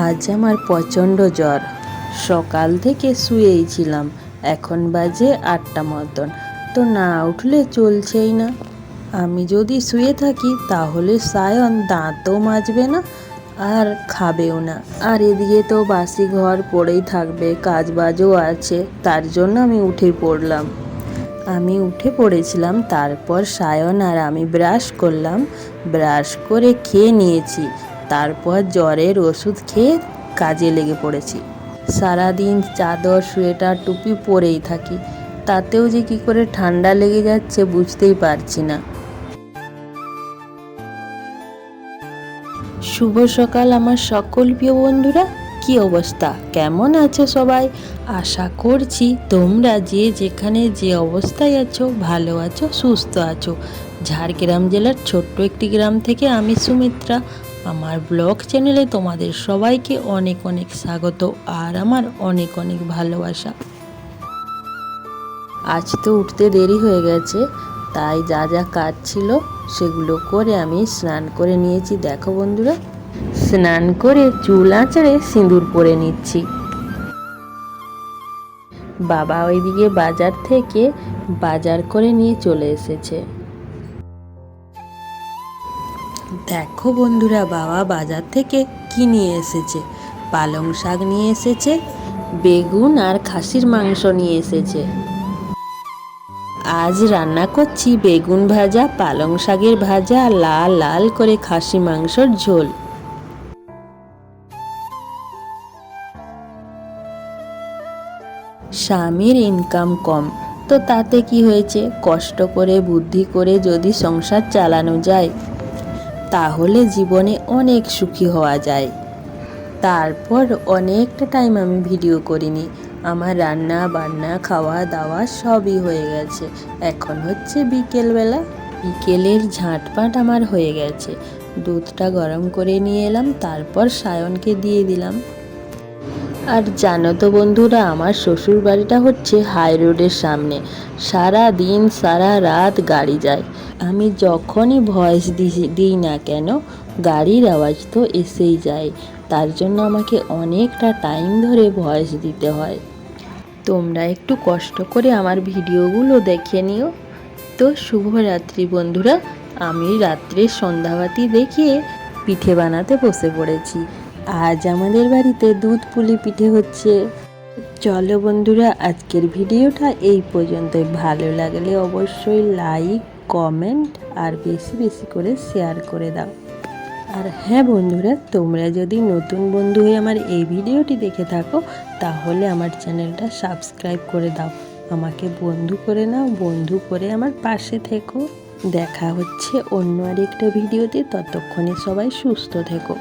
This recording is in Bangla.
আজ আমার প্রচণ্ড জ্বর। সকাল থেকে শুয়েই ছিলাম, এখন বাজে 8টা মতন, তো না উঠলে চলছেই না। আমি যদি শুয়ে থাকি তাহলে সায়ন দাঁতও মাজবে না আর খাবেও না, আর এদিকে তো বাসি ঘর পড়েই থাকবে, কাজ বাজও আছে, তার জন্য আমি উঠে পড়লাম। আমি উঠে পড়েছিলাম, তারপর সায়ন আর আমি ব্রাশ করলাম, ব্রাশ করে খেয়ে নিয়েছি, তারপর জ্বরের ওষুধ খেয়ে কাজে লেগে পড়েছি। সারাদিন চাদর সোয়েটার টুপি পরেই থাকি, তাতেও যে কি করে ঠান্ডা লেগে যাচ্ছে বুঝতেই পারছি না। শুভ সকাল আমার সকল প্রিয় বন্ধুরা, কি অবস্থা, কেমন আছো সবাই? আশা করছি তোমরা যে যেখানে যে অবস্থায় আছো ভালো আছো, সুস্থ আছো। ঝাড়গ্রাম জেলার ছোট্ট একটি গ্রাম থেকে আমি সুমিত্রা, আমার ব্লগ চ্যানেলে তোমাদের সবাইকে অনেক অনেক স্বাগত আর আমার অনেক অনেক ভালোবাসা। আজ তো উঠতে দেরি হয়ে গেছে, তাই যা যা কাজ ছিল সেগুলো করে আমি স্নান করে নিয়েছি। দেখো বন্ধুরা, স্নান করে চুল আঁচড়ে সিঁদুর পরে নিচ্ছি। বাবা ওইদিকে বাজার থেকে বাজার করে নিয়ে চলে এসেছে। দেখো বন্ধুরা, বাবা বাজার থেকে কি নিয়ে এসেছে। পালং শাক নিয়ে এসেছে, বেগুন আর খাসির মাংস নিয়ে এসেছে। আজ রান্না করছি বেগুন ভাজা, পালং শাকের ভাজা, লাল লাল করে খাসি মাংসর ঝোল। স্বামীর ইনকাম কম, তো তাতে কি হয়েছে, কষ্ট করে বুদ্ধি করে যদি সংসার চালানো যায় তাহলে জীবনে অনেক সুখী হওয়া যায়। তারপর অনেকটা টাইম আমি ভিডিও করিনি, আমার রান্না বান্না খাওয়া দাওয়া সবই হয়ে গেছে। এখন হচ্ছে বিকেলবেলা, বিকেলের ঝাঁটপাট আমার হয়ে গেছে। দুধটা গরম করে নিয়ে এলাম, তারপর সায়নকে দিয়ে দিলাম। আর জানো তো বন্ধুরা, আমার শ্বশুর বাড়িটা হচ্ছে হাই রোডের সামনে, সারা দিন সারা রাত গাড়ি যায়। আমি যখনই ভয়েস দিই না কেন গাড়ির আওয়াজ তো এসেই যায়, তার জন্য আমাকে অনেকটা টাইম ধরে ভয়েস দিতে হয়। তোমরা একটু কষ্ট করে আমার ভিডিওগুলো দেখে নিও। তো শুভরাত্রি বন্ধুরা, আমি রাত্রে সন্ধ্যাবাতি দেখিয়ে পিঠে বানাতে বসে পড়েছি। আজ আমাদের বাড়িতে দুধ পুলি পিঠে হচ্ছে। চলো বন্ধুরা, আজকের ভিডিওটা এই পর্যন্তই। ভালো লাগলে অবশ্যই লাইক, কমেন্ট আর বেশি বেশি করে শেয়ার করে দাও। আর হ্যাঁ বন্ধুরা, তোমরা যদি নতুন বন্ধু হয়ে আমার এই ভিডিওটি দেখে থাকো তাহলে আমার চ্যানেলটা সাবস্ক্রাইব করে দাও, আমাকে বন্ধু করে নাও, বন্ধু করে আমার পাশে থেকো। দেখা হচ্ছে অন্য আরেকটা ভিডিওতে, ততক্ষণে সবাই সুস্থ থেকো।